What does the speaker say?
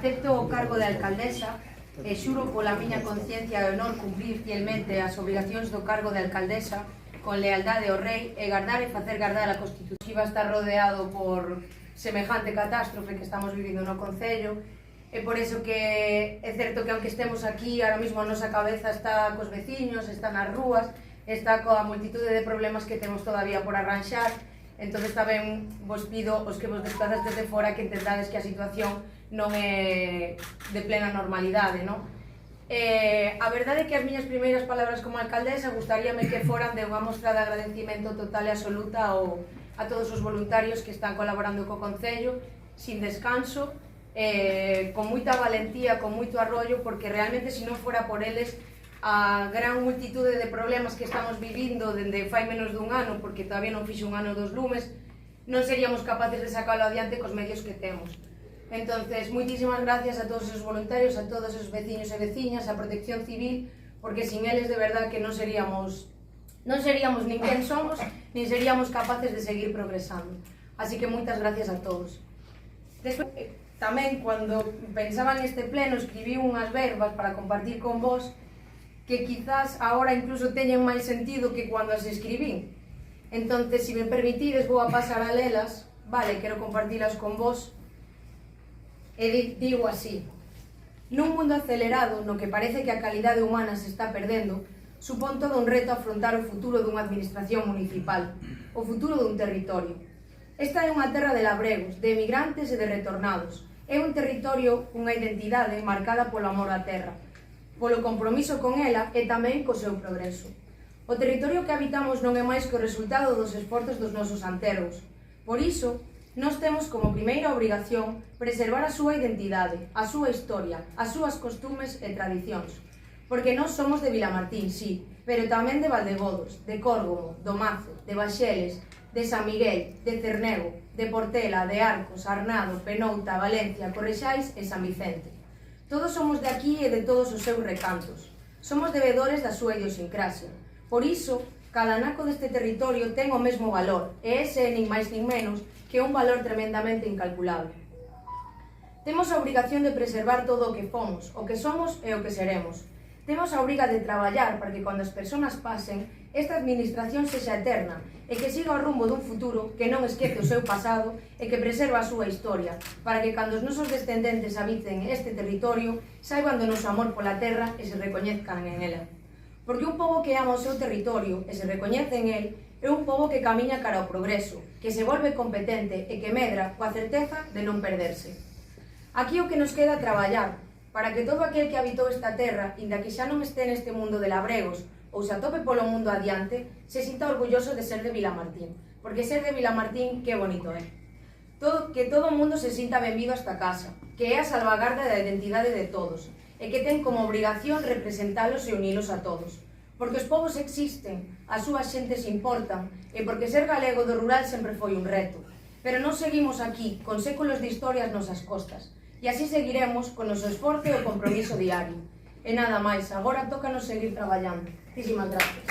Acepto o cargo de alcaldesa e xuro pola miña conciencia e honor cumprir fielmente as obrigacións do cargo de alcaldesa con lealdade ao rei e gardar e facer gardar a Constitución. Iba a estar rodeado por semejante catástrofe que estamos vivindo no Concello e por eso que é certo que aunque estemos aquí, ahora mismo a nosa cabeza está cos veciños, está nas rúas, está coa multitude de problemas que temos todavía por arranxar. Entón tamén vos pido os que vos desplazastes de fora que entendades que a situación non é de plena normalidade, non? A verdade é que as miñas primeiras palabras como alcaldesa gustaríame que foran de unha mostra de agradecimento total e absoluta a todos os voluntarios que están colaborando co Concello sin descanso, con moita valentía, con moito arrollo, porque realmente se non fora por eles a gran multitude de problemas que estamos vivindo dende fai menos dun ano, porque todavía non fixo un ano dos lumes, non seríamos capaces de sacalo adiante cos medios que temos. Entonces, moitísimas gracias a todos os voluntarios, a todos os veciños e veciñas, a Protección Civil, porque sin eles de verdad que non seríamos nin quen somos, nin seríamos capaces de seguir progresando. Así que moitas gracias a todos. Despois, tamén, cando pensaba neste pleno, escribí unhas verbas para compartir con vos que quizás agora incluso teñen máis sentido que cando as escribín. Entonces, se me permitides, vou a pasar a lelas, vale, quero compartilas con vos, e digo así: nun mundo acelerado no que parece que a calidade humana se está perdendo, supón todo un reto afrontar o futuro dunha administración municipal, o futuro dun territorio. Esta é unha terra de labregos, de emigrantes e de retornados. É un territorio cunha identidade marcada polo amor á terra, polo compromiso con ela e tamén co seu progreso. O territorio que habitamos non é máis que o resultado dos esforzos dos nosos antergos. Por iso, nós temos como primeira obrigación preservar a súa identidade, a súa historia, as súas costumes e tradicións. Porque nós somos de Vilamartín, sí, pero tamén de Valdegodos, de Córgomo, do Mazo, de Baixeles, de San Miguel, de Cernego, de Portela, de Arcos, Arnado, Penouta, Valencia, Correxais e San Vicente. Todos somos de aquí e de todos os seus recantos. Somos debedores da súa idiosincrasia. Por iso, cada anaco deste territorio ten o mesmo valor, e ese é nin máis nin menos que un valor tremendamente incalculable. Temos a obrigación de preservar todo o que fomos, o que somos e o que seremos. Temos a obriga de traballar para que cando as persoas pasen, esta administración sexa eterna e que siga o rumbo dun futuro que non esquece o seu pasado e que preserva a súa historia, para que cando os nosos descendentes habiten este territorio, saiban do noso amor pola terra e se recoñezcan en ela. Porque un pobo que ama o seu territorio e se recoñece en el é un pobo que camiña cara ao progreso, que se volve competente e que medra coa certeza de non perderse. Aquí o que nos queda é traballar, para que todo aquel que habitou esta terra, inda que xa non este neste mundo de labregos ou se atope polo mundo adiante, se sinta orgulloso de ser de Vilamartín, porque ser de Vilamartín, que bonito é. Que todo o mundo se sinta benvido a esta casa, que é a salvagarda da identidade de todos, e que ten como obrigación representalos e unilos a todos. Porque os povos existen, as súas xentes importan, e porque ser galego do rural sempre foi un reto. Pero non seguimos aquí, con séculos de historias nosas costas, e así seguiremos con o noso esforzo e o compromiso diario. E nada máis, agora tócanos seguir traballando. Muchísimas gracias.